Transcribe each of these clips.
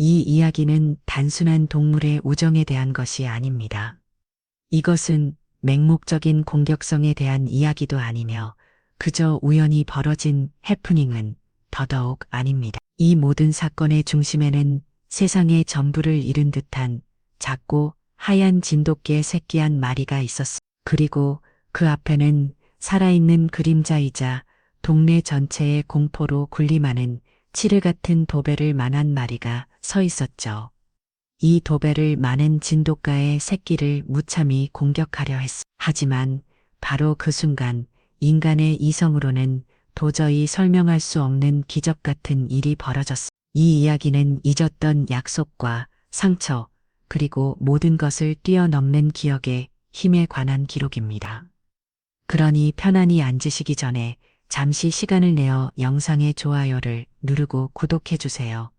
이 이야기는 단순한 동물의 우정에 대한 것이 아닙니다. 이것은 맹목적인 공격성에 대한 이야기도 아니며 그저 우연히 벌어진 해프닝은 더더욱 아닙니다. 이 모든 사건의 중심에는 세상의 전부를 잃은 듯한 작고 하얀 진돗개 새끼 한 마리가 있었습니다. 그리고 그 앞에는 살아있는 그림자이자 동네 전체의 공포로 군림하는 칠흑 같은 도배를 만한 마리가 서 있었죠. 이 도배를 많은 진돗가의 새끼를 무참히 공격하려 했습니다. 하지만 바로 그 순간 인간의 이성으로는 도저히 설명할 수 없는 기적 같은 일이 벌어졌습니다. 이 이야기는 잊었던 약속과 상처, 그리고 모든 것을 뛰어넘는 기억의 힘에 관한 기록입니다. 그러니 편안히 앉으시기 전에 잠시 시간을 내어 영상의 좋아요를 누르고 구독해주세요.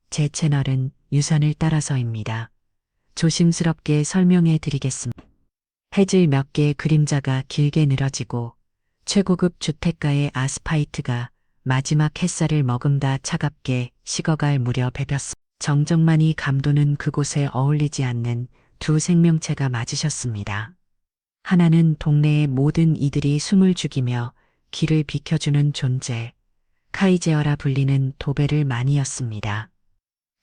제 채널은 유선을 따라서입니다. 조심스럽게 설명해 드리겠습니다. 해질 몇 개의 그림자가 길게 늘어지고 최고급 주택가의 아스파이트가 마지막 햇살을 머금다 차갑게 식어갈 무렵 베볐습니다. 정적만이 감도는 그곳에 어울리지 않는 두 생명체가 맞으셨습니다. 하나는 동네의 모든 이들이 숨을 죽이며 길을 비켜주는 존재, 카이제어라 불리는 도베르 만이었습니다.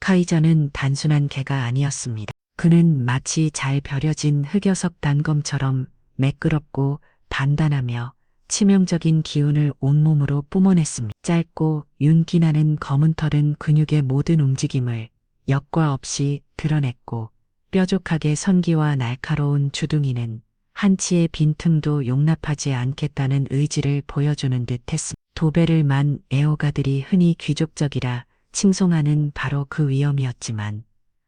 카이저는 단순한 개가 아니었습니다. 그는 마치 잘 벼려진 흑여석 단검처럼 매끄럽고 단단하며 치명적인 기운을 온몸으로 뿜어냈습니다. 짧고 윤기나는 검은 털은 근육의 모든 움직임을 역과 없이 드러냈고 뾰족하게 선기와 날카로운 주둥이는 한치의 빈틈도 용납하지 않겠다는 의지를 보여주는 듯 했습니다. 도베르만 애호가들이 흔히 귀족적이라 칭송하는 바로 그 위엄이었지만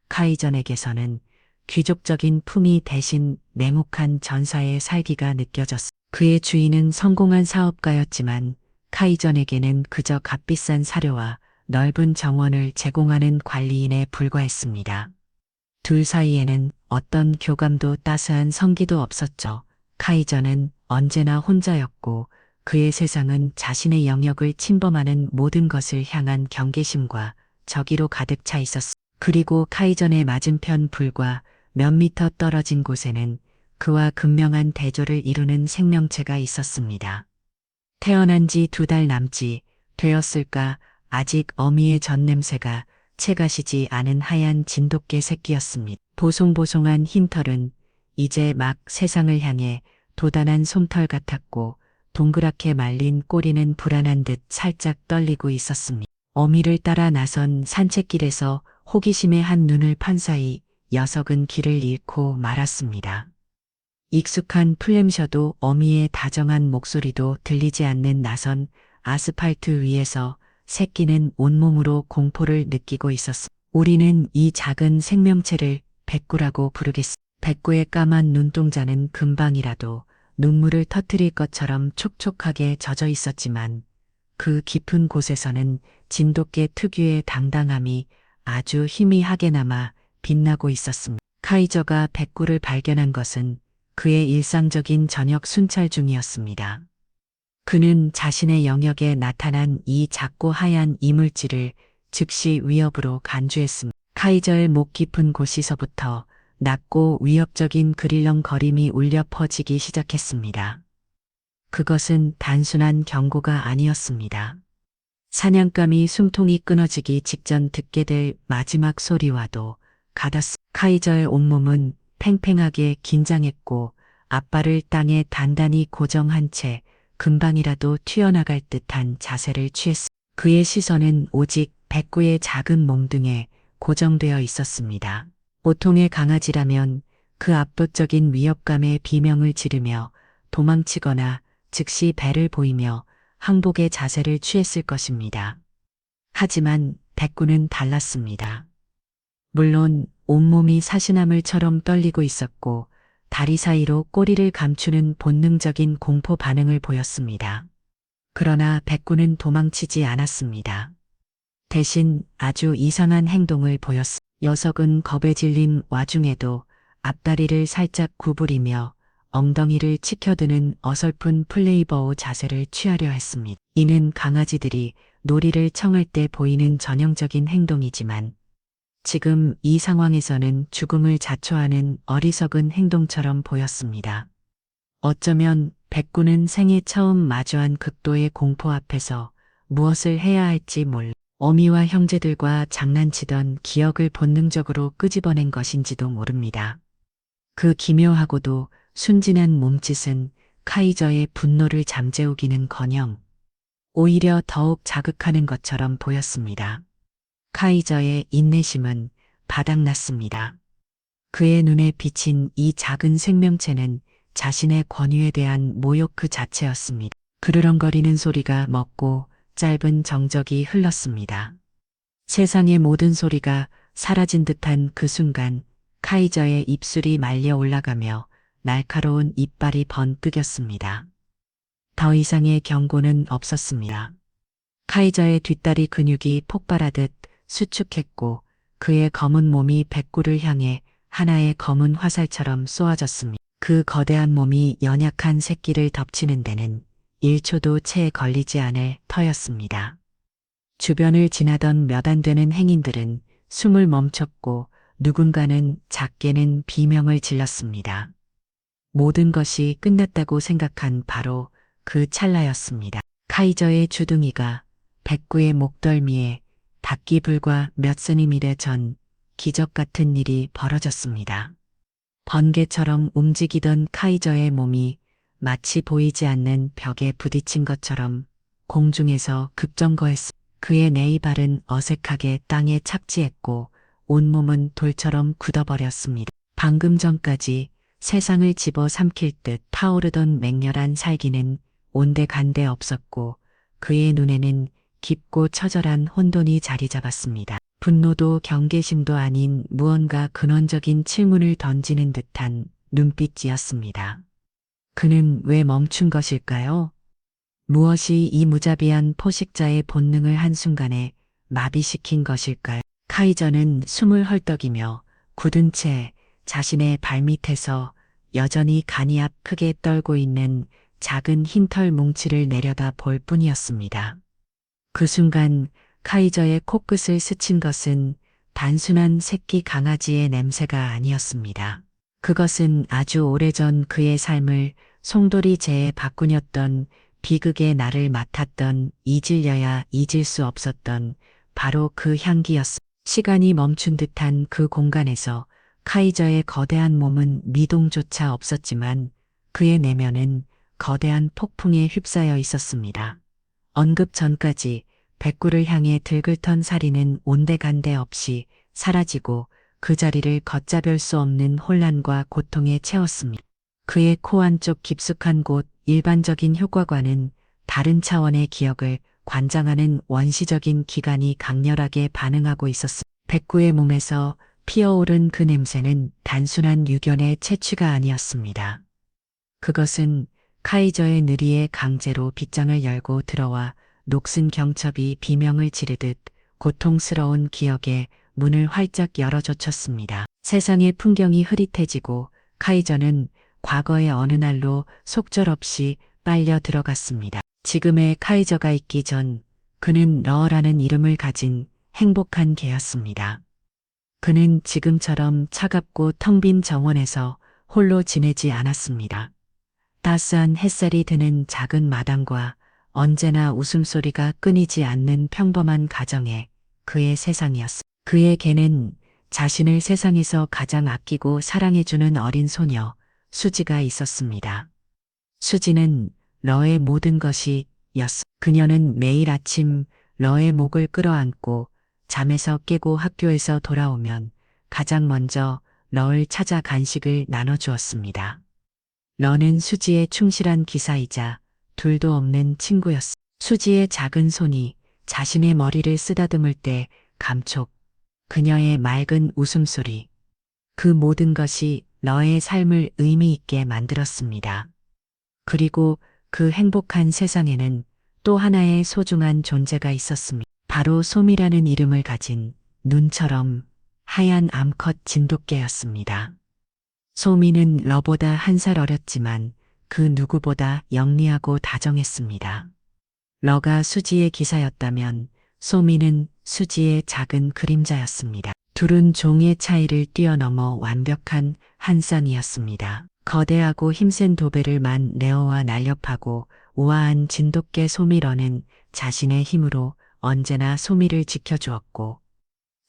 카이전에게서는 귀족적인 품위 대신 냉혹한 전사의 살기가 느껴졌습니다. 그의 주인은 성공한 사업가였지만 카이전에게는 그저 값비싼 사료와 넓은 정원을 제공하는 관리인에 불과했습니다. 둘 사이에는 어떤 교감도 따스한 성기도 없었죠. 카이전은 언제나 혼자였고 그의 세상은 자신의 영역을 침범하는 모든 것을 향한 경계심과 저기로 가득 차 있었습니다. 그리고 카이전의 맞은편 불과 몇 미터 떨어진 곳에는 그와 극명한 대조를 이루는 생명체가 있었습니다. 태어난 지 2달 남짓 되었을까 아직 어미의 젖냄새가 채가시지 않은 하얀 진돗개 새끼였습니다. 보송보송한 흰털은 이제 막 세상을 향해 도단한 솜털 같았고 동그랗게 말린 꼬리는 불안한 듯 살짝 떨리고 있었습니다. 어미를 따라 나선 산책길에서 호기심에 한 눈을 판 사이 녀석은 길을 잃고 말았습니다. 익숙한 풀냄새도 어미의 다정한 목소리도 들리지 않는 낯선 아스팔트 위에서 새끼는 온몸으로 공포를 느끼고 있었습니다. 우리는 이 작은 생명체를 백구라고 부르겠습니다. 백구의 까만 눈동자는 금방이라도 눈물을 터뜨릴 것처럼 촉촉하게 젖어 있었지만 그 깊은 곳에서는 진돗개 특유의 당당함이 아주 희미하게 남아 빛나고 있었습니다. 카이저가 백구를 발견한 것은 그의 일상적인 저녁 순찰 중이었습니다. 그는 자신의 영역에 나타난 이 작고 하얀 이물질을 즉시 위협으로 간주했습니다. 카이저의 목 깊은 곳에서부터 낮고 위협적인 그릴렁거림이 울려 퍼지기 시작했습니다. 그것은 단순한 경고가 아니었습니다. 사냥감이 숨통이 끊어지기 직전 듣게 될 마지막 소리와도 같았습니다. 카이저의 온몸은 팽팽하게 긴장했고 앞발을 땅에 단단히 고정한 채 금방이라도 튀어나갈 듯한 자세를 취했습니다. 그의 시선은 오직 백구의 작은 몽둥이에 고정되어 있었습니다. 보통의 강아지라면 그 압도적인 위협감에 비명을 지르며 도망치거나 즉시 배를 보이며 항복의 자세를 취했을 것입니다. 하지만 백구는 달랐습니다. 물론 온몸이 사시나물처럼 떨리고 있었고 다리 사이로 꼬리를 감추는 본능적인 공포 반응을 보였습니다. 그러나 백구는 도망치지 않았습니다. 대신 아주 이상한 행동을 보였습니다. 녀석은 겁에 질린 와중에도 앞다리를 살짝 구부리며 엉덩이를 치켜드는 어설픈 플레이버우 자세를 취하려 했습니다. 이는 강아지들이 놀이를 청할 때 보이는 전형적인 행동이지만 지금 이 상황에서는 죽음을 자초하는 어리석은 행동처럼 보였습니다. 어쩌면 백구는 생애 처음 마주한 극도의 공포 앞에서 무엇을 해야 할지 몰라 어미와 형제들과 장난치던 기억을 본능적으로 끄집어낸 것인지도 모릅니다. 그 기묘하고도 순진한 몸짓은 카이저의 분노를 잠재우기는커녕 오히려 더욱 자극하는 것처럼 보였습니다. 카이저의 인내심은 바닥났습니다. 그의 눈에 비친 이 작은 생명체는 자신의 권위에 대한 모욕 그 자체였습니다. 그르렁거리는 소리가 멎고 짧은 정적이 흘렀습니다. 세상의 모든 소리가 사라진 듯한 그 순간 카이저의 입술이 말려 올라가며 날카로운 이빨이 번뜩였습니다. 더 이상의 경고는 없었습니다. 카이저의 뒷다리 근육이 폭발하듯 수축했고 그의 검은 몸이 백구를 향해 하나의 검은 화살처럼 쏘아졌습니다. 그 거대한 몸이 연약한 새끼를 덮치는 데는 1초도 채 걸리지 않을 터였습니다. 주변을 지나던 몇 안 되는 행인들은 숨을 멈췄고 누군가는 작게는 비명을 질렀습니다. 모든 것이 끝났다고 생각한 바로 그 찰나였습니다. 카이저의 주둥이가 백구의 목덜미에 닿기 불과 몇 센티미터 전 기적 같은 일이 벌어졌습니다. 번개처럼 움직이던 카이저의 몸이 마치 보이지 않는 벽에 부딪힌 것처럼 공중에서 급정거했습니다. 그의 네이발은 어색하게 땅에 착지했고 온몸은 돌처럼 굳어버렸습니다. 방금 전까지 세상을 집어삼킬 듯 타오르던 맹렬한 살기는 온데간데 없었고 그의 눈에는 깊고 처절한 혼돈이 자리 잡았습니다. 분노도 경계심도 아닌 무언가 근원적인 질문을 던지는 듯한 눈빛이었습니다. 그는 왜 멈춘 것일까요? 무엇이 이 무자비한 포식자의 본능을 한순간에 마비시킨 것일까요? 카이저는 숨을 헐떡이며 굳은 채 자신의 발밑에서 여전히 간이 앞 크게 떨고 있는 작은 흰털 뭉치를 내려다 볼 뿐이었습니다. 그 순간 카이저의 코끝을 스친 것은 단순한 새끼 강아지의 냄새가 아니었습니다. 그것은 아주 오래전 그의 삶을 송돌이 재에 바꾸녔던 비극의 날을 맡았던 잊으려야 잊을 수 없었던 바로 그 향기였습니다. 시간이 멈춘 듯한 그 공간에서 카이저의 거대한 몸은 미동조차 없었지만 그의 내면은 거대한 폭풍에 휩싸여 있었습니다. 언급 전까지 백구를 향해 들글턴 살인은 온데간데 없이 사라지고 그 자리를 걷잡을 수 없는 혼란과 고통에 채웠습니다. 그의 코 안쪽 깊숙한 곳 일반적인 효과과는 다른 차원의 기억을 관장하는 원시적인 기관이 강렬하게 반응하고 있었습니다. 백구의 몸에서 피어오른 그 냄새는 단순한 유견의 채취가 아니었습니다. 그것은 카이저의 느리에 강제로 빗장을 열고 들어와 녹슨 경첩이 비명을 지르듯 고통스러운 기억에 문을 활짝 열어젖혔습니다. 세상의 풍경이 흐릿해지고 카이저는 과거의 어느 날로 속절없이 빨려 들어갔습니다. 지금의 카이저가 있기 전 그는 러라는 이름을 가진 행복한 개였습니다. 그는 지금처럼 차갑고 텅 빈 정원에서 홀로 지내지 않았습니다. 따스한 햇살이 드는 작은 마당과 언제나 웃음소리가 끊이지 않는 평범한 가정에 그의 세상이었습니다. 그의 개는 자신을 세상에서 가장 아끼고 사랑해주는 어린 소녀 수지가 있었습니다. 수지는 러의 모든 것이었습니다. 그녀는 매일 아침 러의 목을 끌어안고 잠에서 깨고 학교에서 돌아오면 가장 먼저 러를 찾아 간식을 나눠주었습니다. 러는 수지의 충실한 기사이자 둘도 없는 친구였습니다. 수지의 작은 손이 자신의 머리를 쓰다듬을 때 감촉, 그녀의 맑은 웃음소리, 그 모든 것이 러의 삶을 의미 있게 만들었습니다. 그리고 그 행복한 세상에는 또 하나의 소중한 존재가 있었습니다. 바로 솜이라는 이름을 가진 눈처럼 하얀 암컷 진돗개였습니다. 솜이는 러보다 한 살 어렸지만 그 누구보다 영리하고 다정했습니다. 러가 수지의 기사였다면 솜이는 수지의 작은 그림자였습니다. 둘은 종의 차이를 뛰어넘어 완벽한 한 쌍이었습니다. 거대하고 힘센 도배를 만 레어와 날렵하고 우아한 진돗개 소미러는 자신의 힘으로 언제나 소미를 지켜주었고,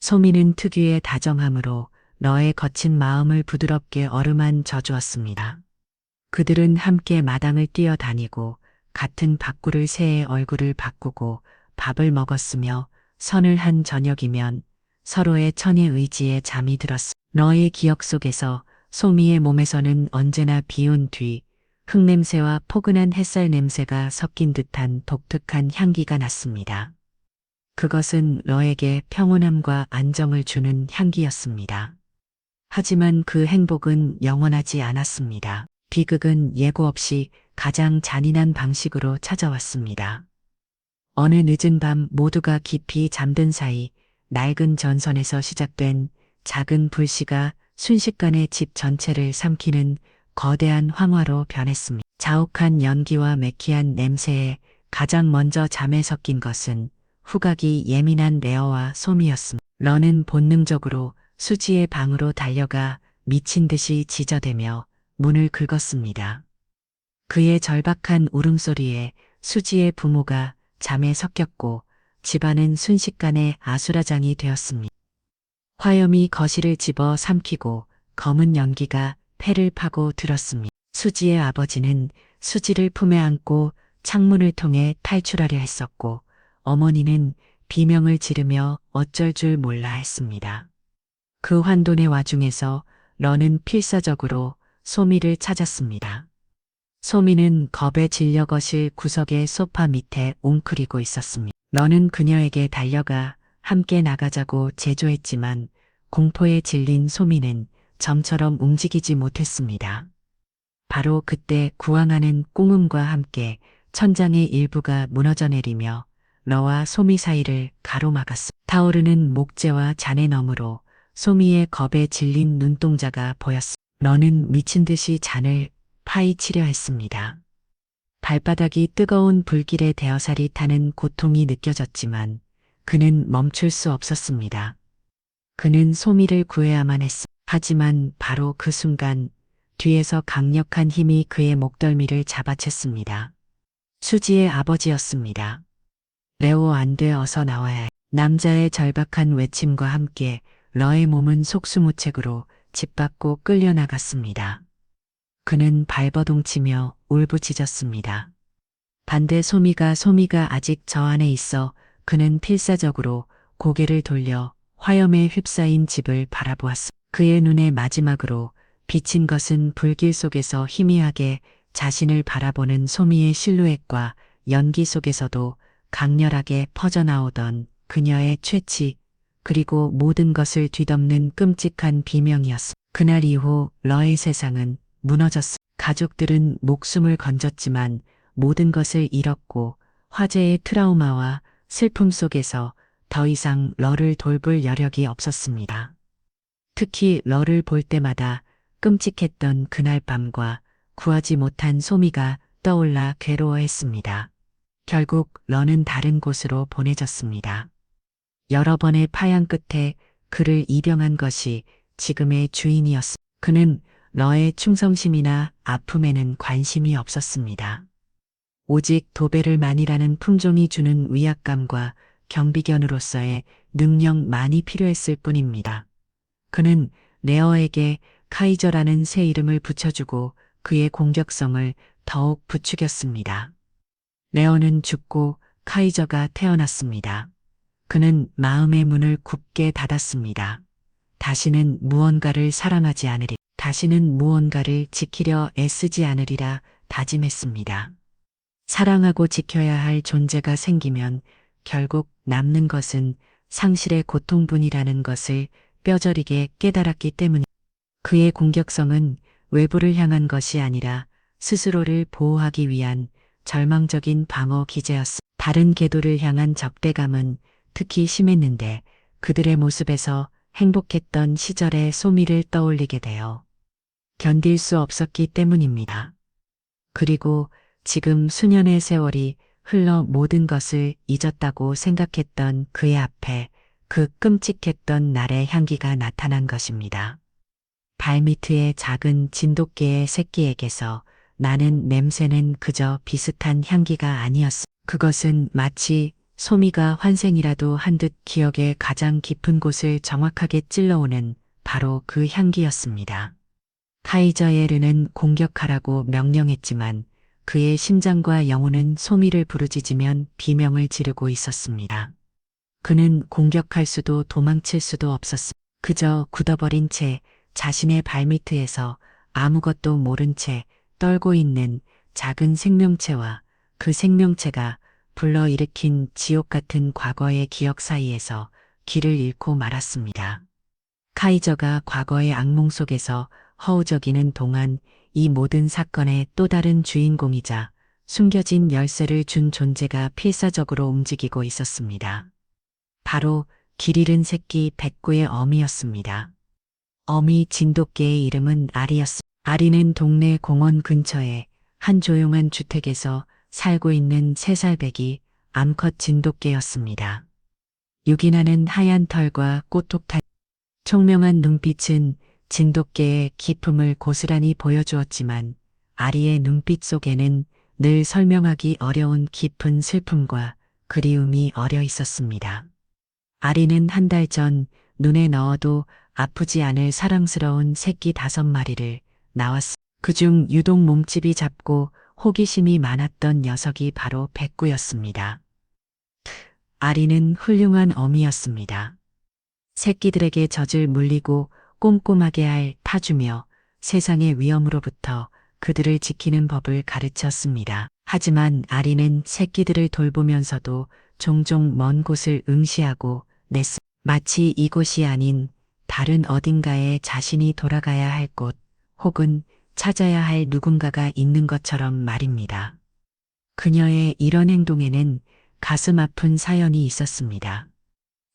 소미는 특유의 다정함으로 너의 거친 마음을 부드럽게 어루만 져주었습니다. 그들은 함께 마당을 뛰어다니고 같은 밥그릇 새의 얼굴을 바꾸고 밥을 먹었으며 선을 한 저녁이면 서로의 천의 의지에 잠이 들었습니다. 너의 기억 속에서 소미의 몸에서는 언제나 비온 뒤 흙냄새와 포근한 햇살 냄새가 섞인 듯한 독특한 향기가 났습니다. 그것은 너에게 평온함과 안정을 주는 향기였습니다. 하지만 그 행복은 영원하지 않았습니다. 비극은 예고 없이 가장 잔인한 방식으로 찾아왔습니다. 어느 늦은 밤 모두가 깊이 잠든 사이 낡은 전선에서 시작된 작은 불씨가 순식간에 집 전체를 삼키는 거대한 황화로 변했습니다. 자욱한 연기와 매키한 냄새에 가장 먼저 잠에 섞인 것은 후각이 예민한 레어와 소미였습니다. 러는 본능적으로 수지의 방으로 달려가 미친 듯이 지저대며 문을 긁었습니다. 그의 절박한 울음소리에 수지의 부모가 잠에 섞였고 집안은 순식간에 아수라장이 되었습니다. 화염이 거실을 집어 삼키고 검은 연기가 폐를 파고 들었습니다. 수지의 아버지는 수지를 품에 안고 창문을 통해 탈출하려 했었고 어머니는 비명을 지르며 어쩔 줄 몰라 했습니다. 그 환돈의 와중에서 러는 필사적으로 소미를 찾았습니다. 소미는 겁에 질려 거실 구석의 소파 밑에 웅크리고 있었습니다. 러는 그녀에게 달려가 함께 나가자고 제조했지만 공포에 질린 소미는 점처럼 움직이지 못했습니다. 바로 그때 구왕하는 꽁음과 함께 천장의 일부가 무너져 내리며 러와 소미 사이를 가로막았습니다. 타오르는 목재와 잔해 너머로 소미의 겁에 질린 눈동자가 보였습니다. 러는 미친 듯이 잔을 파헤치려 했습니다. 발바닥이 뜨거운 불길에 대어살이 타는 고통이 느껴졌지만 그는 멈출 수 없었습니다. 그는 소미를 구해야만 했습니다. 하지만 바로 그 순간 뒤에서 강력한 힘이 그의 목덜미를 잡아챘습니다. 수지의 아버지였습니다. 레오 안 돼 어서 나와야 해. 남자의 절박한 외침과 함께 러의 몸은 속수무책으로 집 밖으로 끌려나갔습니다. 그는 발버둥치며 울부짖었습니다. 반대 소미가 아직 저 안에 있어 그는 필사적으로 고개를 돌려 화염에 휩싸인 집을 바라보았습니다. 그의 눈에 마지막으로 비친 것은 불길 속에서 희미하게 자신을 바라보는 소미의 실루엣과 연기 속에서도 강렬하게 퍼져나오던 그녀의 최치, 그리고 모든 것을 뒤덮는 끔찍한 비명이었습니다. 그날 이후 러의 세상은 무너졌습니다. 가족들은 목숨을 건졌지만 모든 것을 잃었고 화재의 트라우마와 슬픔 속에서 더 이상 러를 돌볼 여력이 없었습니다. 특히 러를 볼 때마다 끔찍했던 그날 밤과 구하지 못한 소미가 떠올라 괴로워했습니다. 결국 러는 다른 곳으로 보내졌습니다. 여러 번의 파양 끝에 그를 입양한 것이 지금의 주인이었습니다. 그는 러의 충성심이나 아픔에는 관심이 없었습니다. 오직 도베르만이라는 품종이 주는 위압감과 경비견으로서의 능력만이 필요했을 뿐입니다. 그는 레어에게 카이저라는 새 이름을 붙여주고 그의 공격성을 더욱 부추겼습니다. 레어는 죽고 카이저가 태어났습니다. 그는 마음의 문을 굳게 닫았습니다. 다시는 무언가를 사랑하지 않으리, 다시는 무언가를 지키려 애쓰지 않으리라 다짐했습니다. 사랑하고 지켜야 할 존재가 생기면 결국 남는 것은 상실의 고통뿐이라는 것을 뼈저리게 깨달았기 때문입니다. 그의 공격성은 외부를 향한 것이 아니라 스스로를 보호하기 위한 절망적인 방어 기제였습니다. 다른 궤도를 향한 적대감은 특히 심했는데 그들의 모습에서 행복했던 시절의 소미를 떠올리게 되어 견딜 수 없었기 때문입니다. 그리고 지금 수년의 세월이 흘러 모든 것을 잊었다고 생각했던 그의 앞에 그 끔찍했던 날의 향기가 나타난 것입니다. 발밑의 작은 진돗개의 새끼에게서 나는 냄새는 그저 비슷한 향기가 아니었어. 그것은 마치 소미가 환생이라도 한 듯 기억의 가장 깊은 곳을 정확하게 찔러오는 바로 그 향기였습니다. 카이저예르는 공격하라고 명령했지만 그의 심장과 영혼은 소미를 부르짖으면 비명을 지르고 있었습니다. 그는 공격할 수도 도망칠 수도 없었습니다. 그저 굳어버린 채 자신의 발밑에서 아무것도 모른 채 떨고 있는 작은 생명체와 그 생명체가 불러일으킨 지옥 같은 과거의 기억 사이에서 길을 잃고 말았습니다. 카이저가 과거의 악몽 속에서 허우적이는 동안 이 모든 사건의 또 다른 주인공이자 숨겨진 열쇠를 준 존재가 필사적으로 움직이고 있었습니다. 바로 길 잃은 새끼 백구의 어미였습니다. 어미 진돗개의 이름은 아리였습니다. 아리는 동네 공원 근처에 한 조용한 주택에서 살고 있는 3살배기 암컷 진돗개였습니다. 유기나는 하얀 털과 꼬톡한 총명한 눈빛은 진돗개의 기품을 고스란히 보여주었지만 아리의 눈빛 속에는 늘 설명하기 어려운 깊은 슬픔과 그리움이 어려 있었습니다. 아리는 한 달 전 눈에 넣어도 아프지 않을 사랑스러운 새끼 5마리를 낳았습니다. 그중 유독 몸집이 작고 호기심이 많았던 녀석이 바로 백구였습니다. 아리는 훌륭한 어미였습니다. 새끼들에게 젖을 물리고 꼼꼼하게 할 타주며 세상의 위험으로부터 그들을 지키는 법을 가르쳤습니다. 하지만 아리는 새끼들을 돌보면서도 종종 먼 곳을 응시하고 냈습니다. 마치 이곳이 아닌 다른 어딘가에 자신이 돌아가야 할 곳 혹은 찾아야 할 누군가가 있는 것처럼 말입니다. 그녀의 이런 행동에는 가슴 아픈 사연이 있었습니다.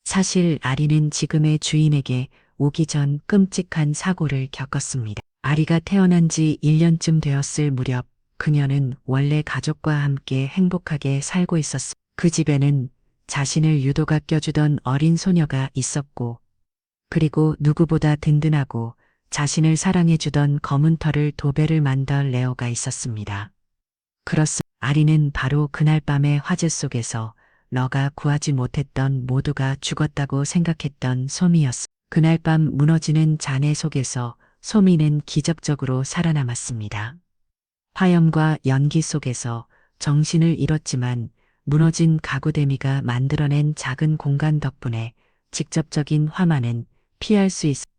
사실 아리는 지금의 주인에게 오기 전 끔찍한 사고를 겪었습니다. 아리가 태어난 지 1년쯤 되었을 무렵 그녀는 원래 가족과 함께 행복하게 살고 있었습니다. 그 집에는 자신을 유독 아껴주던 어린 소녀가 있었고 그리고 누구보다 든든하고 자신을 사랑해주던 검은 털을 도배를 만던 레오가 있었습니다. 그렇습니다. 아리는 바로 그날 밤의 화재 속에서 너가 구하지 못했던 모두가 죽었다고 생각했던 소미였습니다. 그날 밤 무너지는 잔해 속에서 소미는 기적적으로 살아남았습니다. 화염과 연기 속에서 정신을 잃었지만 무너진 가구대미가 만들어낸 작은 공간 덕분에 직접적인 화만은 피할 수 있었습니다.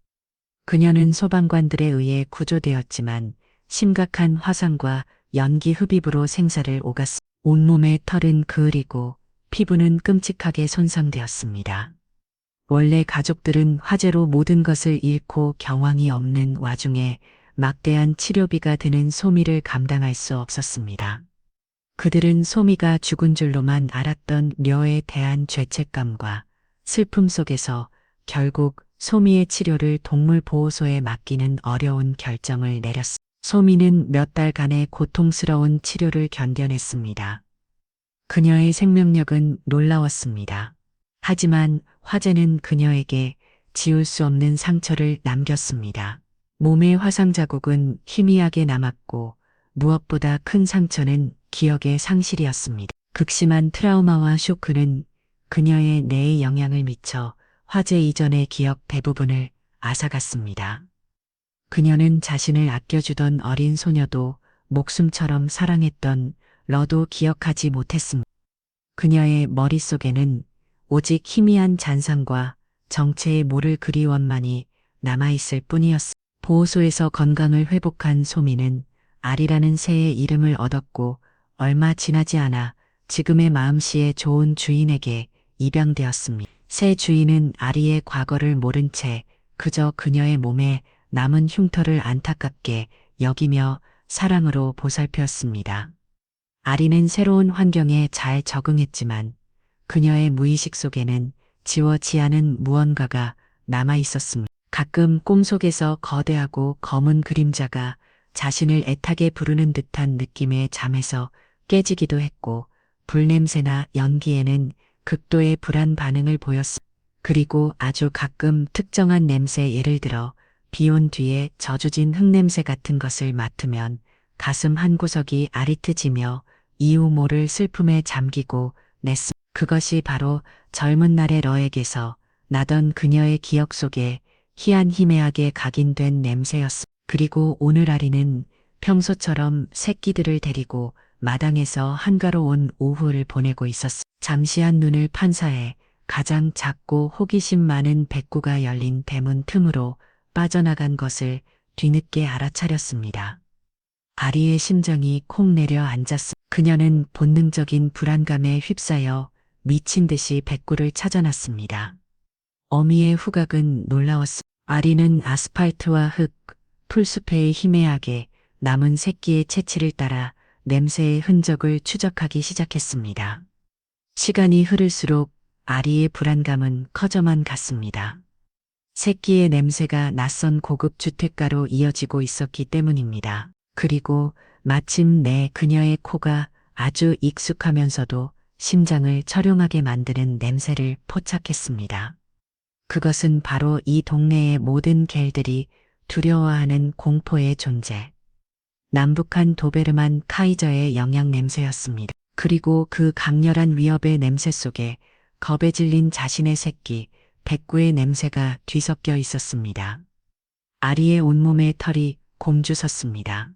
그녀는 소방관들에 의해 구조되었지만 심각한 화상과 연기 흡입으로 생사를 오갔습니다. 온몸의 털은 그을이고 피부는 끔찍하게 손상되었습니다. 원래 가족들은 화재로 모든 것을 잃고 경황이 없는 와중에 막대한 치료비가 드는 소미를 감당할 수 없었습니다. 그들은 소미가 죽은 줄로만 알았던 려에 대한 죄책감과 슬픔 속에서 결국 소미의 치료를 동물보호소에 맡기는 어려운 결정을 내렸습니다. 소미는 몇 달간의 고통스러운 치료를 견뎌냈습니다. 그녀의 생명력은 놀라웠습니다. 하지만 화재는 그녀에게 지울 수 없는 상처를 남겼습니다. 몸의 화상 자국은 희미하게 남았고 무엇보다 큰 상처는 기억의 상실이었습니다. 극심한 트라우마와 쇼크는 그녀의 뇌에 영향을 미쳐 화재 이전의 기억 대부분을 앗아갔습니다. 그녀는 자신을 아껴주던 어린 소녀도 목숨처럼 사랑했던 러도 기억하지 못했습니다. 그녀의 머릿속에는 오직 희미한 잔상과 정체의 모를 그리움만이 남아있을 뿐이었습니다. 보호소에서 건강을 회복한 소미는 아리라는 새의 이름을 얻었고 얼마 지나지 않아 지금의 마음씨의 좋은 주인에게 입양되었습니다. 새 주인은 아리의 과거를 모른 채 그저 그녀의 몸에 남은 흉터를 안타깝게 여기며 사랑으로 보살폈습니다. 아리는 새로운 환경에 잘 적응했지만 그녀의 무의식 속에는 지워지 않은 무언가가 남아 있었습니다. 가끔 꿈속에서 거대하고 검은 그림자가 자신을 애타게 부르는 듯한 느낌의 잠에서 깨지기도 했고 불냄새나 연기에는 극도의 불안 반응을 보였습니다. 그리고 아주 가끔 특정한 냄새, 예를 들어 비 온 뒤에 젖어진 흙냄새 같은 것을 맡으면 가슴 한 구석이 아릿해지며 이유 모를 슬픔에 잠기고 냈음. 그것이 바로 젊은 날의 러에게서 나던 그녀의 기억 속에 희한희미하게 각인된 냄새였음. 그리고 오늘 아리는 평소처럼 새끼들을 데리고 마당에서 한가로운 오후를 보내고 있었음. 잠시한 눈을 판사해 가장 작고 호기심 많은 백구가 열린 대문 틈으로 빠져나간 것을 뒤늦게 알아차렸습니다. 아리의 심장이 콩 내려앉았음. 그녀는 본능적인 불안감에 휩싸여 미친 듯이 백구를 찾아났습니다. 어미의 후각은 놀라웠음. 아리는 아스팔트와 흙, 풀숲에 희미하게 남은 새끼의 채취를 따라 냄새의 흔적을 추적하기 시작했습니다. 시간이 흐를수록 아리의 불안감은 커져만 갔습니다. 새끼의 냄새가 낯선 고급 주택가로 이어지고 있었기 때문입니다. 그리고 마침 그녀의 코가 아주 익숙하면서도 심장을 처령하게 만드는 냄새를 포착했습니다. 그것은 바로 이 동네의 모든 개들이 두려워하는 공포의 존재. 남북한 도베르만 카이저의 영양 냄새였습니다. 그리고 그 강렬한 위협의 냄새 속에 겁에 질린 자신의 새끼, 백구의 냄새가 뒤섞여 있었습니다. 아리의 온몸에 털이 곰주섰습니다.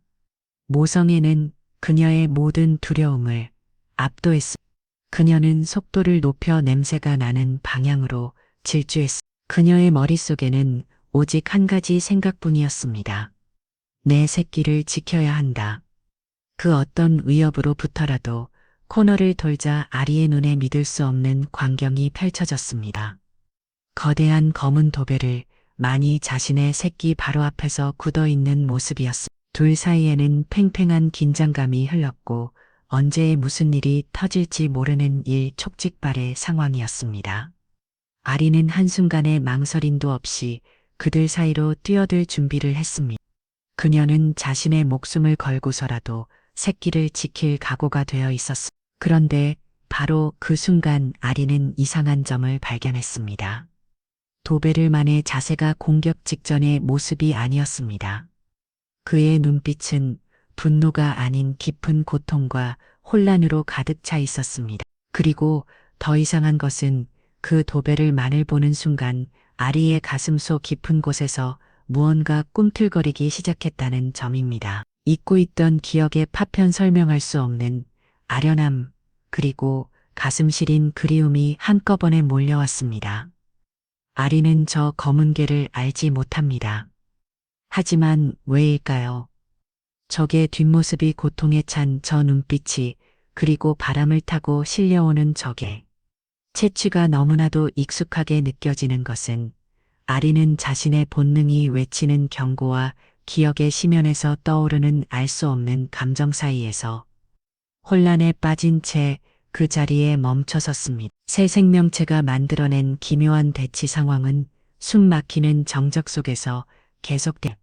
모성애는 그녀의 모든 두려움을 압도했습니다. 그녀는 속도를 높여 냄새가 나는 방향으로 질주했습니다. 그녀의 머릿속에는 오직 한 가지 생각뿐이었습니다. 내 새끼를 지켜야 한다. 그 어떤 위협으로부터라도 코너를 돌자 아리의 눈에 믿을 수 없는 광경이 펼쳐졌습니다. 거대한 검은 도배를 많이 자신의 새끼 바로 앞에서 굳어있는 모습이었습니다. 둘 사이에는 팽팽한 긴장감이 흘렀고 언제 무슨 일이 터질지 모르는 일촉즉발의 상황이었습니다. 아리는 한순간의 망설임도 없이 그들 사이로 뛰어들 준비를 했습니다. 그녀는 자신의 목숨을 걸고서라도 새끼를 지킬 각오가 되어 있었습니다. 그런데 바로 그 순간 아리는 이상한 점을 발견했습니다. 도베르만의 자세가 공격 직전의 모습이 아니었습니다. 그의 눈빛은 분노가 아닌 깊은 고통과 혼란으로 가득 차 있었습니다. 그리고 더 이상한 것은 그 도베르만을 보는 순간 아리의 가슴속 깊은 곳에서 무언가 꿈틀거리기 시작했다는 점입니다. 잊고 있던 기억의 파편, 설명할 수 없는 아련함, 그리고 가슴 시린 그리움이 한꺼번에 몰려왔습니다. 아리는 저 검은 개를 알지 못합니다. 하지만 왜일까요? 적의 뒷모습이 고통에 찬 저 눈빛이, 그리고 바람을 타고 실려오는 적의 채취가 너무나도 익숙하게 느껴지는 것은 아리는 자신의 본능이 외치는 경고와 기억의 심연에서 떠오르는 알 수 없는 감정 사이에서 혼란에 빠진 채 그 자리에 멈춰섰습니다. 새 생명체가 만들어낸 기묘한 대치 상황은 숨 막히는 정적 속에서 계속돼.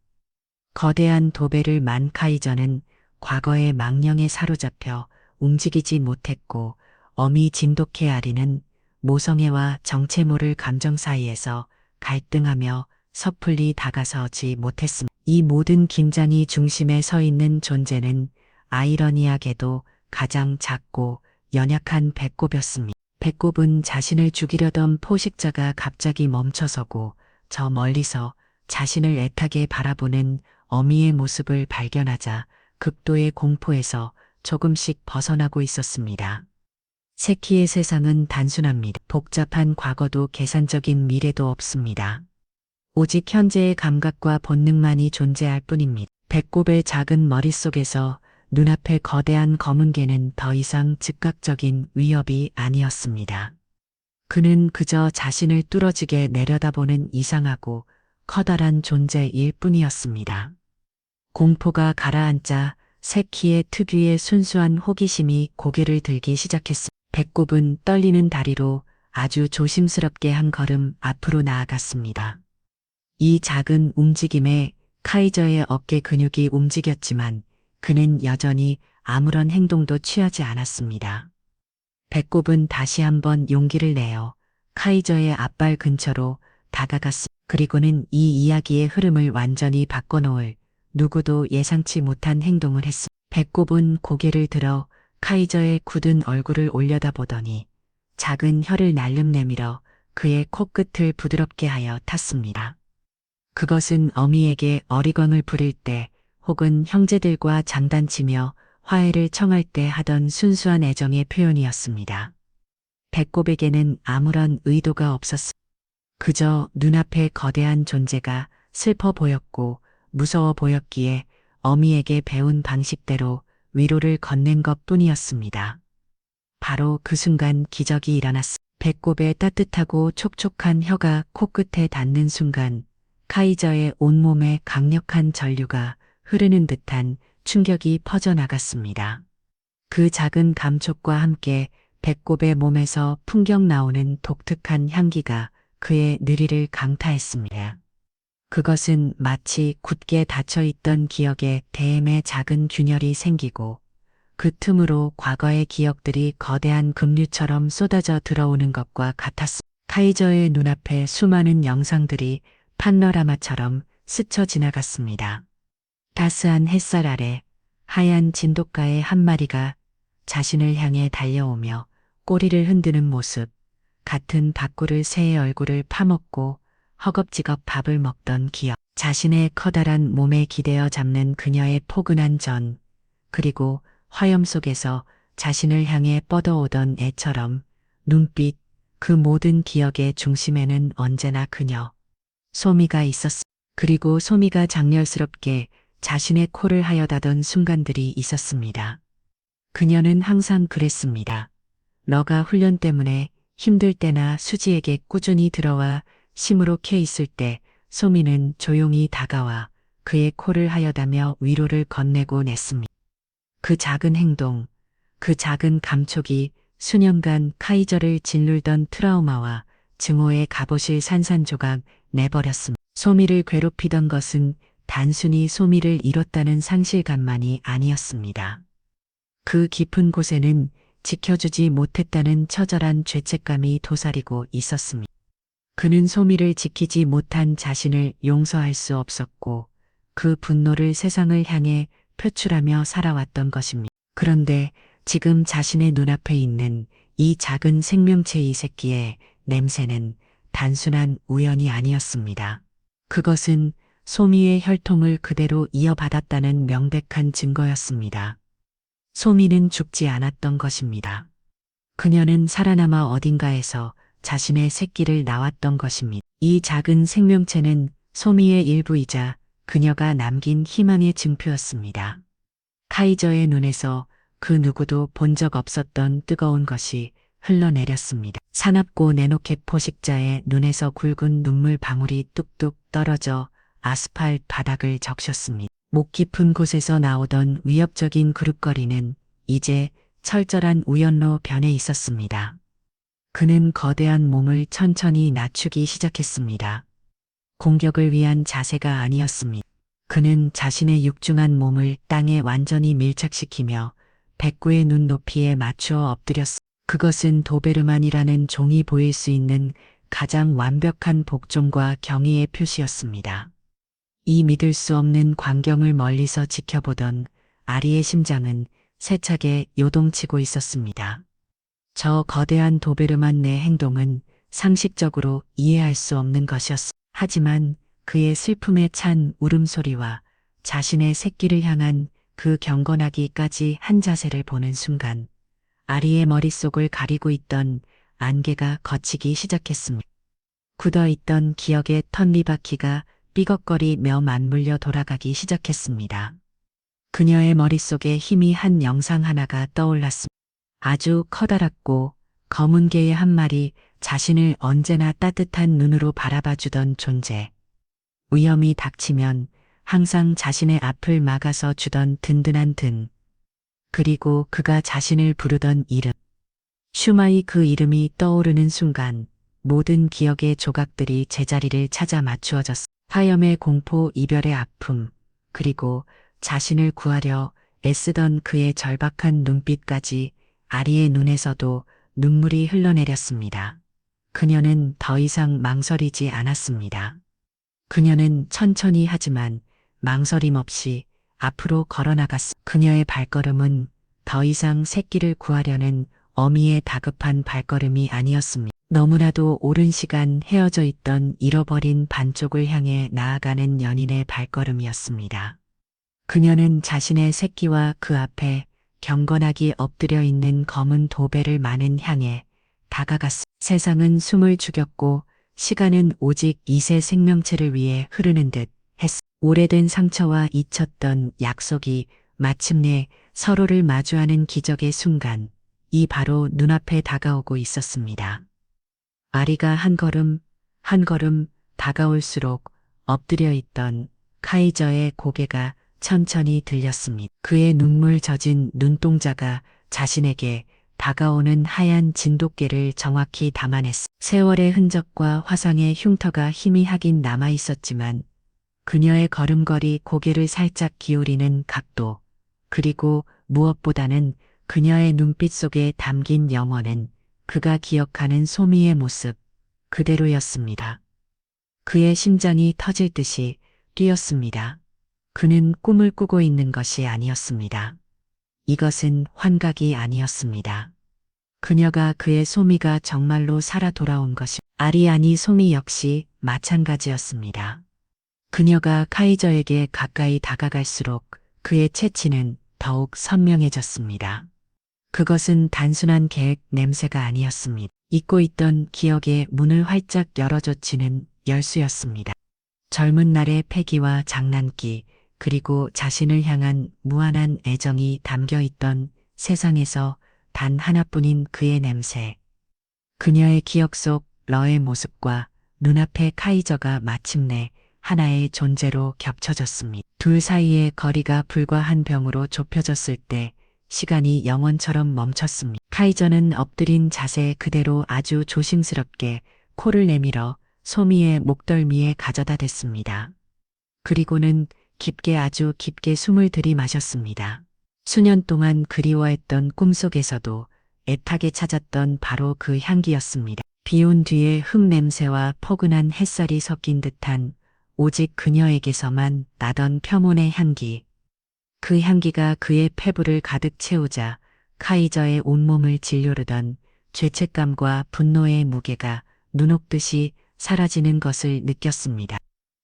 거대한 도베르 만카이저는 과거의 망령에 사로잡혀 움직이지 못했고 어미 진돗개 아리는 모성애와 정체 모를 감정 사이에서 갈등하며 섣불리 다가서지 못했습니다. 이 모든 긴장이 중심에 서 있는 존재는 아이러니하게도 가장 작고 연약한 배꼽이었습니다. 배꼽은 자신을 죽이려던 포식자가 갑자기 멈춰서고 저 멀리서 자신을 애타게 바라보는 어미의 모습을 발견하자 극도의 공포에서 조금씩 벗어나고 있었습니다. 새끼의 세상은 단순합니다. 복잡한 과거도 계산적인 미래도 없습니다. 오직 현재의 감각과 본능만이 존재할 뿐입니다. 배꼽의 작은 머릿속에서 눈앞의 거대한 검은 개는 더 이상 즉각적인 위협이 아니었습니다. 그는 그저 자신을 뚫어지게 내려다보는 이상하고 커다란 존재일 뿐이었습니다. 공포가 가라앉자 새끼의 특유의 순수한 호기심이 고개를 들기 시작했습니다. 배꼽은 떨리는 다리로 아주 조심스럽게 한 걸음 앞으로 나아갔습니다. 이 작은 움직임에 카이저의 어깨 근육이 움직였지만 그는 여전히 아무런 행동도 취하지 않았습니다. 배꼽은 다시 한번 용기를 내어 카이저의 앞발 근처로 다가갔습니다. 그리고는 이 이야기의 흐름을 완전히 바꿔놓을 누구도 예상치 못한 행동을 했습니다. 배꼽은 고개를 들어 카이저의 굳은 얼굴을 올려다보더니 작은 혀를 날름 내밀어 그의 코끝을 부드럽게 하여 탔습니다. 그것은 어미에게 어리광을 부릴 때 혹은 형제들과 장단치며 화해를 청할 때 하던 순수한 애정의 표현이었습니다. 배꼽에게는 아무런 의도가 없었습니다. 그저 눈앞의 거대한 존재가 슬퍼 보였고 무서워 보였기에 어미에게 배운 방식대로 위로를 건넨 것 뿐이었습니다. 바로 그 순간 기적이 일어났습니다. 배꼽의 따뜻하고 촉촉한 혀가 코끝에 닿는 순간 카이저의 온몸에 강력한 전류가 흐르는 듯한 충격이 퍼져나갔습니다. 그 작은 감촉과 함께 배꼽의 몸에서 풍경 나오는 독특한 향기가 그의 느리를 강타했습니다. 그것은 마치 굳게 닫혀있던 기억에 대엠의 작은 균열이 생기고 그 틈으로 과거의 기억들이 거대한 급류처럼 쏟아져 들어오는 것과 같았습니다. 카이저의 눈앞에 수많은 영상들이 판노라마처럼 스쳐 지나갔습니다. 따스한 햇살 아래 하얀 진돗가의 한 마리가 자신을 향해 달려오며 꼬리를 흔드는 모습, 같은 바꾸를 새의 얼굴을 파먹고 허겁지겁 밥을 먹던 기억, 자신의 커다란 몸에 기대어 잡는 그녀의 포근한 전, 그리고 화염 속에서 자신을 향해 뻗어오던 애처럼 눈빛, 그 모든 기억의 중심에는 언제나 그녀, 소미가 있었습니다. 그리고 소미가 장렬스럽게 자신의 코를 하여다던 순간들이 있었습니다. 그녀는 항상 그랬습니다. 너가 훈련 때문에 힘들 때나 수지에게 꾸준히 들어와 심으로 캐 있을 때 소미는 조용히 다가와 그의 코를 하여다며 위로를 건네고 냈습니다. 그 작은 행동, 그 작은 감촉이 수년간 카이저를 짓눌던 트라우마와 증오의 갑옷을 산산조각 내버렸습니다. 소미를 괴롭히던 것은 단순히 소미를 잃었다는 상실감만이 아니었습니다. 그 깊은 곳에는 지켜주지 못했다는 처절한 죄책감이 도사리고 있었습니다. 그는 소미를 지키지 못한 자신을 용서할 수 없었고 그 분노를 세상을 향해 표출하며 살아왔던 것입니다. 그런데 지금 자신의 눈앞에 있는 이 작은 생명체의 새끼의 냄새는 단순한 우연이 아니었습니다. 그것은 소미의 혈통을 그대로 이어받았다는 명백한 증거였습니다. 소미는 죽지 않았던 것입니다. 그녀는 살아남아 어딘가에서 자신의 새끼를 낳았던 것입니다. 이 작은 생명체는 소미의 일부이자 그녀가 남긴 희망의 증표였습니다. 카이저의 눈에서 그 누구도 본 적 없었던 뜨거운 것이 흘러내렸습니다. 사납고 내놓게 포식자의 눈에서 굵은 눈물 방울이 뚝뚝 떨어져 아스팔트 바닥을 적셨습니다. 목 깊은 곳에서 나오던 위협적인 그룹거리는 이제 철저한 우연로 변해 있었습니다. 그는 거대한 몸을 천천히 낮추기 시작했습니다. 공격을 위한 자세가 아니었습니다. 그는 자신의 육중한 몸을 땅에 완전히 밀착시키며 백구의 눈높이에 맞추어 엎드렸습니다. 그것은 도베르만이라는 종이 보일 수 있는 가장 완벽한 복종과 경의의 표시였습니다. 이 믿을 수 없는 광경을 멀리서 지켜보던 아리의 심장은 세차게 요동치고 있었습니다. 저 거대한 도베르만의 행동은 상식적으로 이해할 수 없는 것이었습니다. 하지만 그의 슬픔에 찬 울음소리와 자신의 새끼를 향한 그 경건하기까지 한 자세를 보는 순간 아리의 머릿속을 가리고 있던 안개가 걷히기 시작했습니다. 굳어있던 기억의 턴니바퀴가 삐걱거리며 맞물려 돌아가기 시작했습니다. 그녀의 머릿속에 희미 한 영상 하나가 떠올랐습니다. 아주 커다랗고 검은 개의 한 마리, 자신을 언제나 따뜻한 눈으로 바라봐주던 존재. 위험이 닥치면 항상 자신의 앞을 막아서 주던 든든한 등. 그리고 그가 자신을 부르던 이름. 슈마이, 그 이름이 떠오르는 순간 모든 기억의 조각들이 제자리를 찾아 맞추어졌습니다. 화염의 공포, 이별의 아픔, 그리고 자신을 구하려 애쓰던 그의 절박한 눈빛까지 아리의 눈에서도 눈물이 흘러내렸습니다. 그녀는 더 이상 망설이지 않았습니다. 그녀는 천천히 하지만 망설임 없이 앞으로 걸어나갔습니다. 그녀의 발걸음은 더 이상 새끼를 구하려는 어미의 다급한 발걸음이 아니었습니다. 너무나도 오랜 시간 헤어져 있던 잃어버린 반쪽을 향해 나아가는 연인의 발걸음이었습니다. 그녀는 자신의 새끼와 그 앞에 경건하게 엎드려 있는 검은 도배를 마는 향해 다가갔습니다. 세상은 숨을 죽였고 시간은 오직 이세 생명체를 위해 흐르는 듯 했습니다. 오래된 상처와 잊혔던 약속이 마침내 서로를 마주하는 기적의 순간, 이 바로 눈앞에 다가오고 있었습니다. 아리가 한 걸음 한 걸음 다가올수록 엎드려 있던 카이저의 고개가 천천히 들렸습니다. 그의 눈물 젖은 눈동자가 자신에게 다가오는 하얀 진돗개를 정확히 담아냈습니다. 세월의 흔적과 화상의 흉터가 희미하긴 남아 있었지만 그녀의 걸음걸이, 고개를 살짝 기울이는 각도, 그리고 무엇보다는 그녀의 눈빛 속에 담긴 영혼은 그가 기억하는 소미의 모습 그대로였습니다. 그의 심장이 터질 듯이 뛰었습니다. 그는 꿈을 꾸고 있는 것이 아니었습니다. 이것은 환각이 아니었습니다. 그녀가 그의 소미가 정말로 살아 돌아온 것이 아리아니 소미 역시 마찬가지였습니다. 그녀가 카이저에게 가까이 다가갈수록 그의 체취는 더욱 선명해졌습니다. 그것은 단순한 계획 냄새가 아니었습니다. 잊고 있던 기억의 문을 활짝 열어젖히는 열수였습니다. 젊은 날의 패기와 장난기, 그리고 자신을 향한 무한한 애정이 담겨 있던 세상에서 단 하나뿐인 그의 냄새. 그녀의 기억 속 러의 모습과 눈앞의 카이저가 마침내 하나의 존재로 겹쳐졌습니다. 둘 사이의 거리가 불과 한 뼘으로 좁혀졌을 때 시간이 영원처럼 멈췄습니다. 카이저는 엎드린 자세 그대로 아주 조심스럽게 코를 내밀어 소미의 목덜미에 가져다 댔습니다. 그리고는 깊게, 아주 깊게 숨을 들이마셨습니다. 수년 동안 그리워했던 꿈속에서도 애타게 찾았던 바로 그 향기였습니다. 비온 뒤의 흙냄새와 포근한 햇살이 섞인 듯한 오직 그녀에게서만 나던 평온의 향기. 그 향기가 그의 폐부를 가득 채우자 카이저의 온몸을 짓누르던 죄책감과 분노의 무게가 눈옥듯이 사라지는 것을 느꼈습니다.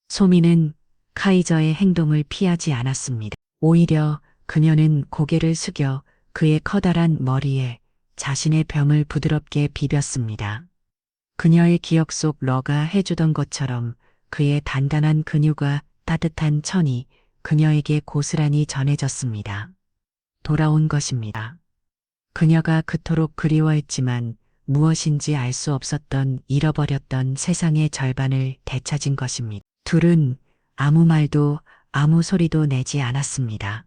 소미는 카이저의 행동을 피하지 않았습니다. 오히려 그녀는 고개를 숙여 그의 커다란 머리에 자신의 병을 부드럽게 비볐습니다. 그녀의 기억 속 러가 해주던 것처럼 그의 단단한 근육과 따뜻한 천이 그녀에게 고스란히 전해졌습니다. 돌아온 것입니다. 그녀가 그토록 그리워했지만 무엇인지 알 수 없었던 잃어버렸던 세상의 절반을 되찾은 것입니다. 둘은 아무 말도 아무 소리도 내지 않았습니다.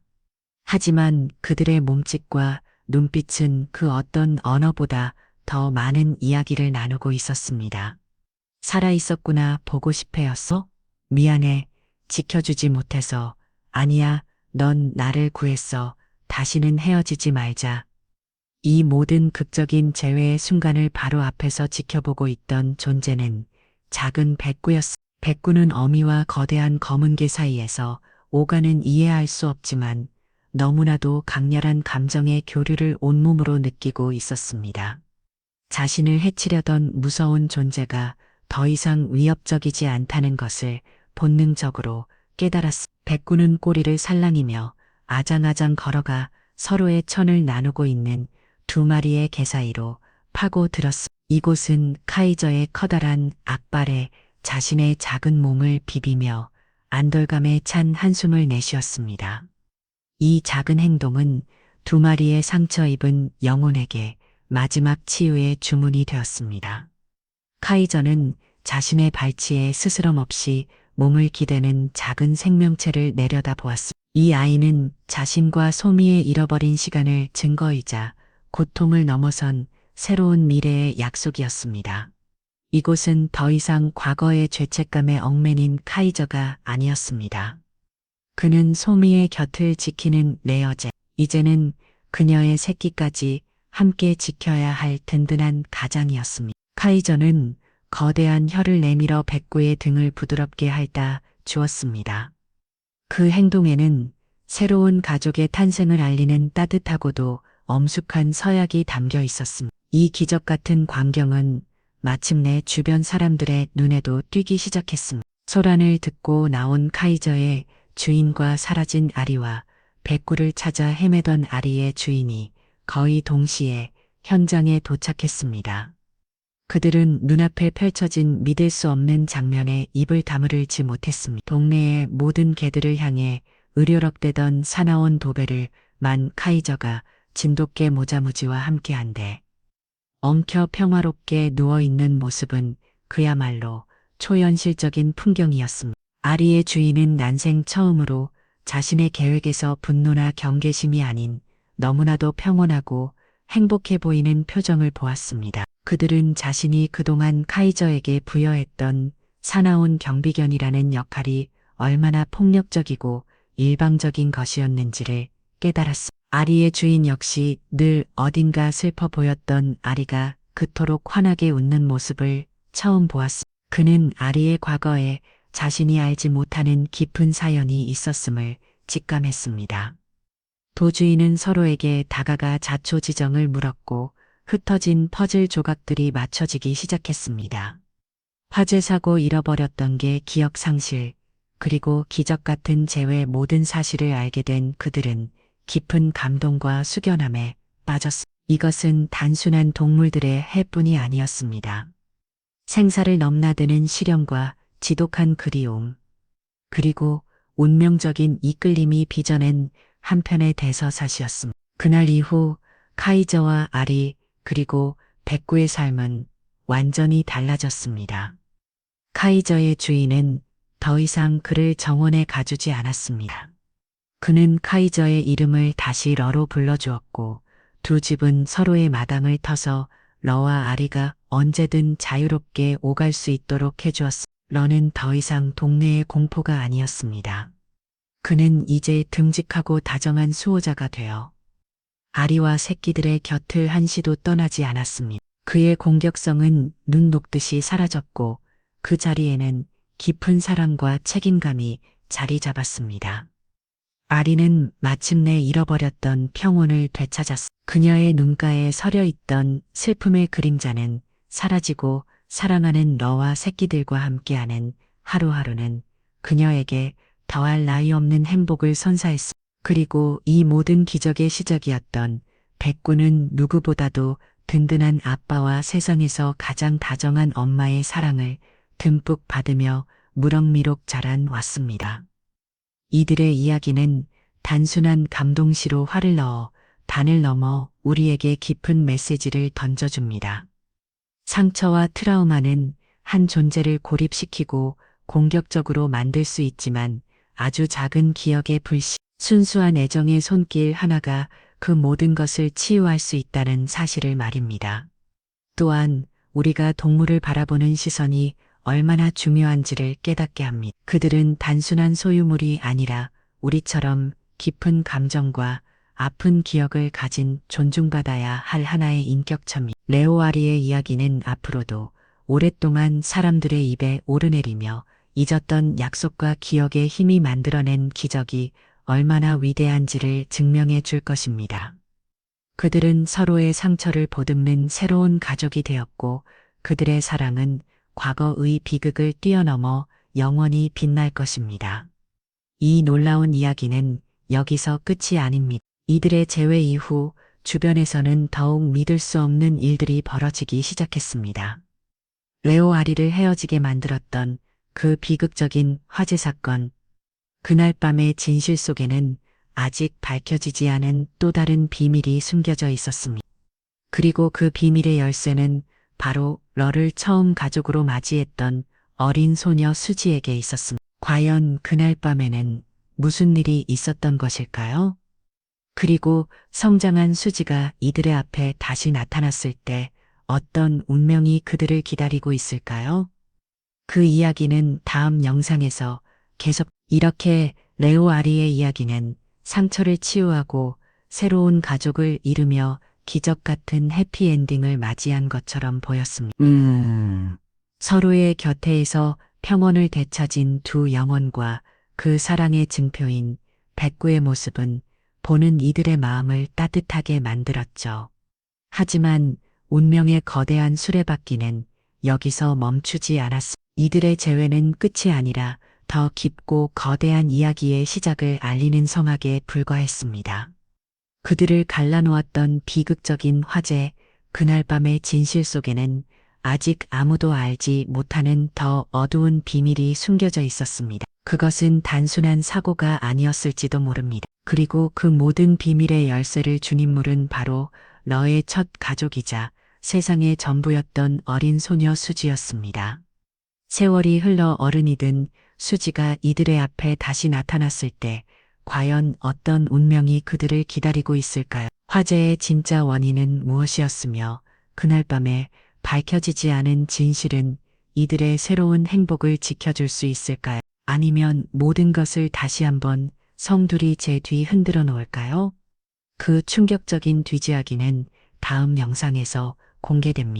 하지만 그들의 몸짓과 눈빛은 그 어떤 언어보다 더 많은 이야기를 나누고 있었습니다. 살아있었구나, 보고 싶어였어? 미안해, 지켜주지 못해서. 아니야, 넌 나를 구했어. 다시는 헤어지지 말자. 이 모든 극적인 재회의 순간을 바로 앞에서 지켜보고 있던 존재는 작은 백구였습니다. 백구는 어미와 거대한 검은 개 사이에서 오가는 이해할 수 없지만 너무나도 강렬한 감정의 교류를 온몸으로 느끼고 있었습니다. 자신을 해치려던 무서운 존재가 더 이상 위협적이지 않다는 것을 본능적으로 깨달았습니다. 백구는 꼬리를 살랑이며 아장아장 걸어가 서로의 천을 나누고 있는 두 마리의 개 사이로 파고들었습니다. 이곳은 카이저의 커다란 악발에 자신의 작은 몸을 비비며 안돌감에 찬 한숨을 내쉬었습니다. 이 작은 행동은 두 마리의 상처 입은 영혼에게 마지막 치유의 주문이 되었습니다. 카이저는 자신의 발치에 스스럼 없이 몸을 기대는 작은 생명체를 내려다보았습니다. 이 아이는 자신과 소미의 잃어버린 시간을 증거이자 고통을 넘어선 새로운 미래의 약속이었습니다. 이곳은 더 이상 과거의 죄책감에 얽매인 카이저가 아니었습니다. 그는 소미의 곁을 지키는 레어제, 이제는 그녀의 새끼까지 함께 지켜야 할 든든한 가장이었습니다. 카이저는 거대한 혀를 내밀어 백구의 등을 부드럽게 핥아 주었습니다. 그 행동에는 새로운 가족의 탄생을 알리는 따뜻하고도 엄숙한 서약이 담겨 있었습니다. 이 기적 같은 광경은 마침내 주변 사람들의 눈에도 띄기 시작했습니다. 소란을 듣고 나온 카이저의 주인과 사라진 아리와 백구를 찾아 헤매던 아리의 주인이 거의 동시에 현장에 도착했습니다. 그들은 눈앞에 펼쳐진 믿을 수 없는 장면에 입을 다물지 못했습니다. 동네의 모든 개들을 향해 의료럭대던 사나운 도배를 만 카이저가 진돗개 모자무지와 함께한데 엉켜 평화롭게 누워있는 모습은 그야말로 초현실적인 풍경이었습니다. 아리의 주인은 난생 처음으로 자신의 계획에서 분노나 경계심이 아닌 너무나도 평온하고 행복해 보이는 표정을 보았습니다. 그들은 자신이 그동안 카이저에게 부여했던 사나운 경비견이라는 역할이 얼마나 폭력적이고 일방적인 것이었는지를 깨달았습니다. 아리의 주인 역시 늘 어딘가 슬퍼 보였던 아리가 그토록 환하게 웃는 모습을 처음 보았습니다. 그는 아리의 과거에 자신이 알지 못하는 깊은 사연이 있었음을 직감했습니다. 도주인은 서로에게 다가가 자초지정을 물었고 흩어진 퍼즐 조각들이 맞춰지기 시작했습니다. 화재 사고 잃어버렸던 게 기억 상실, 그리고 기적 같은 재회 모든 사실을 알게 된 그들은 깊은 감동과 숙연함에 빠졌습니다. 이것은 단순한 동물들의 해뿐이 아니었습니다. 생사를 넘나드는 시련과 지독한 그리움, 그리고 운명적인 이끌림이 빚어낸 한편의 대서사시였습니다. 그날 이후 카이저와 아리 그리고 백구의 삶은 완전히 달라졌습니다. 카이저의 주인은 더 이상 그를 정원에 가두지 않았습니다. 그는 카이저의 이름을 다시 러로 불러주었고 두 집은 서로의 마당을 터서 러와 아리가 언제든 자유롭게 오갈 수 있도록 해주었습니다. 러는 더 이상 동네의 공포가 아니었습니다. 그는 이제 듬직하고 다정한 수호자가 되어 아리와 새끼들의 곁을 한시도 떠나지 않았습니다. 그의 공격성은 눈 녹듯이 사라졌고 그 자리에는 깊은 사랑과 책임감이 자리 잡았습니다. 아리는 마침내 잃어버렸던 평온을 되찾았습니다. 그녀의 눈가에 서려있던 슬픔의 그림자는 사라지고 사랑하는 너와 새끼들과 함께하는 하루하루는 그녀에게 더할 나위 없는 행복을 선사했습니다. 그리고 이 모든 기적의 시작이었던 백구는 누구보다도 든든한 아빠와 세상에서 가장 다정한 엄마의 사랑을 듬뿍 받으며 무럭미록 자란 왔습니다. 이들의 이야기는 단순한 감동시로 활을 넣어 단을 넘어 우리에게 깊은 메시지를 던져줍니다. 상처와 트라우마는 한 존재를 고립시키고 공격적으로 만들 수 있지만 아주 작은 기억의 불씨, 순수한 애정의 손길 하나가 그 모든 것을 치유할 수 있다는 사실을 말입니다. 또한 우리가 동물을 바라보는 시선이 얼마나 중요한지를 깨닫게 합니다. 그들은 단순한 소유물이 아니라 우리처럼 깊은 감정과 아픈 기억을 가진 존중받아야 할 하나의 인격체입니다. 레오아리의 이야기는 앞으로도 오랫동안 사람들의 입에 오르내리며 잊었던 약속과 기억의 힘이 만들어낸 기적이 얼마나 위대한지를 증명해 줄 것입니다. 그들은 서로의 상처를 보듬는 새로운 가족이 되었고 그들의 사랑은 과거의 비극을 뛰어넘어 영원히 빛날 것입니다. 이 놀라운 이야기는 여기서 끝이 아닙니다. 이들의 재회 이후 주변에서는 더욱 믿을 수 없는 일들이 벌어지기 시작했습니다. 레오아리를 헤어지게 만들었던 그 비극적인 화재 사건, 그날 밤의 진실 속에는 아직 밝혀지지 않은 또 다른 비밀이 숨겨져 있었습니다. 그리고 그 비밀의 열쇠는 바로 러를 처음 가족으로 맞이했던 어린 소녀 수지에게 있었습니다. 과연 그날 밤에는 무슨 일이 있었던 것일까요? 그리고 성장한 수지가 이들의 앞에 다시 나타났을 때 어떤 운명이 그들을 기다리고 있을까요? 그 이야기는 다음 영상에서 계속 이렇게 레오아리의 이야기는 상처를 치유하고 새로운 가족을 이루며 기적 같은 해피엔딩을 맞이한 것처럼 보였습니다. 서로의 곁에서 평온을 되찾은 두 영혼과 그 사랑의 증표인 백구의 모습은 보는 이들의 마음을 따뜻하게 만들었죠. 하지만 운명의 거대한 수레바퀴는 여기서 멈추지 않았습니다. 이들의 재회는 끝이 아니라 더 깊고 거대한 이야기의 시작을 알리는 성악에 불과했습니다. 그들을 갈라놓았던 비극적인 화재, 그날 밤의 진실 속에는 아직 아무도 알지 못하는 더 어두운 비밀이 숨겨져 있었습니다. 그것은 단순한 사고가 아니었을지도 모릅니다. 그리고 그 모든 비밀의 열쇠를 준 인물은 바로 러의 첫 가족이자 세상의 전부였던 어린 소녀 수지였습니다. 세월이 흘러 어른이 된 수지가 이들의 앞에 다시 나타났을 때 과연 어떤 운명이 그들을 기다리고 있을까요? 화재의 진짜 원인은 무엇이었으며 그날 밤에 밝혀지지 않은 진실은 이들의 새로운 행복을 지켜줄 수 있을까요? 아니면 모든 것을 다시 한번 성둘이 제 뒤 흔들어 놓을까요? 그 충격적인 뒤지야기는 다음 영상에서 공개됩니다.